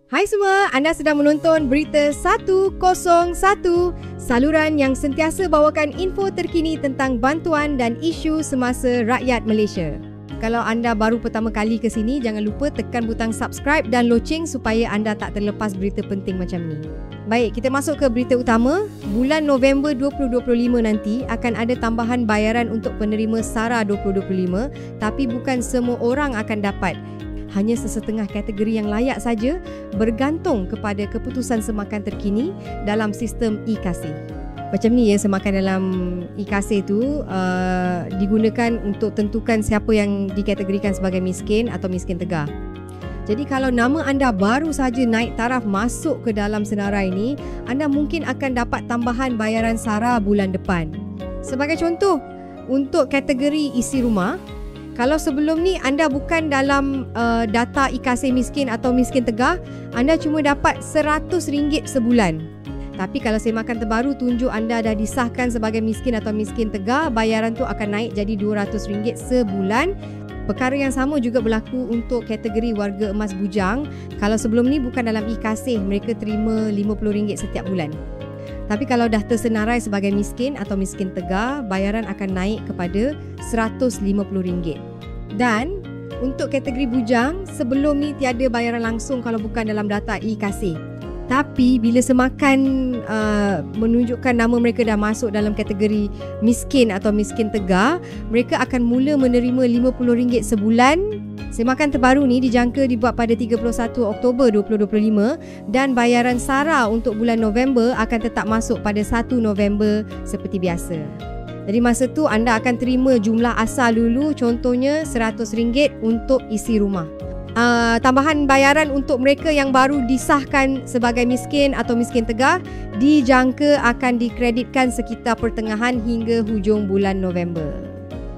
Hai semua, anda sedang menonton Berita 101, saluran yang sentiasa bawakan info terkini tentang bantuan dan isu semasa rakyat Malaysia. Kalau anda baru pertama kali ke sini, jangan lupa tekan butang subscribe dan loceng supaya anda tak terlepas berita penting macam ni. Baik, kita masuk ke berita utama. Bulan November 2025 nanti akan ada tambahan bayaran untuk penerima SARA 2025, tapi bukan semua orang akan dapat. Hanya sesetengah kategori yang layak saja, bergantung kepada keputusan semakan terkini dalam sistem e-Kasih. Macam ni ya, semakan dalam e-Kasih tu digunakan untuk tentukan siapa yang dikategorikan sebagai miskin atau miskin tegah. Jadi kalau nama anda baru saja naik taraf masuk ke dalam senarai ini, anda mungkin akan dapat tambahan bayaran SARA bulan depan. Sebagai contoh, untuk kategori isi rumah, kalau sebelum ni anda bukan dalam data e-Kasih miskin atau miskin tegah, anda cuma dapat RM100 sebulan. Tapi kalau semakan terbaru tunjuk anda dah disahkan sebagai miskin atau miskin tegah, bayaran tu akan naik jadi RM200 sebulan. Perkara yang sama juga berlaku untuk kategori warga emas bujang. Kalau sebelum ni bukan dalam e-Kasih, mereka terima RM50 setiap bulan. Tapi kalau dah tersenarai sebagai miskin atau miskin tegah, bayaran akan naik kepada RM150. Dan untuk kategori bujang, sebelum ni tiada bayaran langsung kalau bukan dalam data e-Kasih. Tapi bila semakan menunjukkan nama mereka dah masuk dalam kategori miskin atau miskin tegah, mereka akan mula menerima RM50 sebulan. Semakan terbaru ni dijangka dibuat pada 31 Oktober 2025 dan bayaran SARA untuk bulan November akan tetap masuk pada 1 November seperti biasa. Jadi masa tu anda akan terima jumlah asal dulu, contohnya RM100 untuk isi rumah. Tambahan bayaran untuk mereka yang baru disahkan sebagai miskin atau miskin tegah dijangka akan dikreditkan sekitar pertengahan hingga hujung bulan November.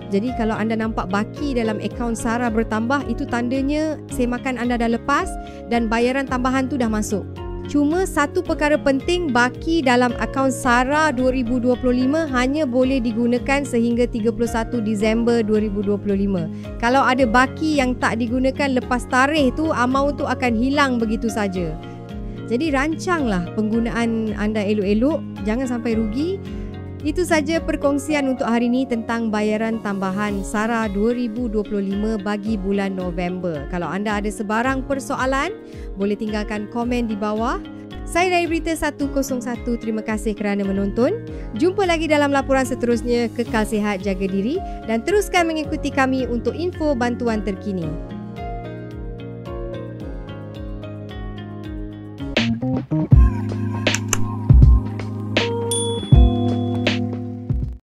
Jadi kalau anda nampak baki dalam akaun SARA bertambah, itu tandanya semakan anda dah lepas dan bayaran tambahan tu dah masuk. Cuma satu perkara penting, baki dalam akaun SARA 2025 hanya boleh digunakan sehingga 31 Disember 2025. Kalau ada baki yang tak digunakan lepas tarikh tu, amaun tu akan hilang begitu saja. Jadi rancanglah penggunaan anda elok-elok, jangan sampai rugi. Itu saja perkongsian untuk hari ini tentang bayaran tambahan SARA 2025 bagi bulan November. Kalau anda ada sebarang persoalan, boleh tinggalkan komen di bawah. Saya dari Berita 101, terima kasih kerana menonton. Jumpa lagi dalam laporan seterusnya. Kekal sihat, jaga diri dan teruskan mengikuti kami untuk info bantuan terkini.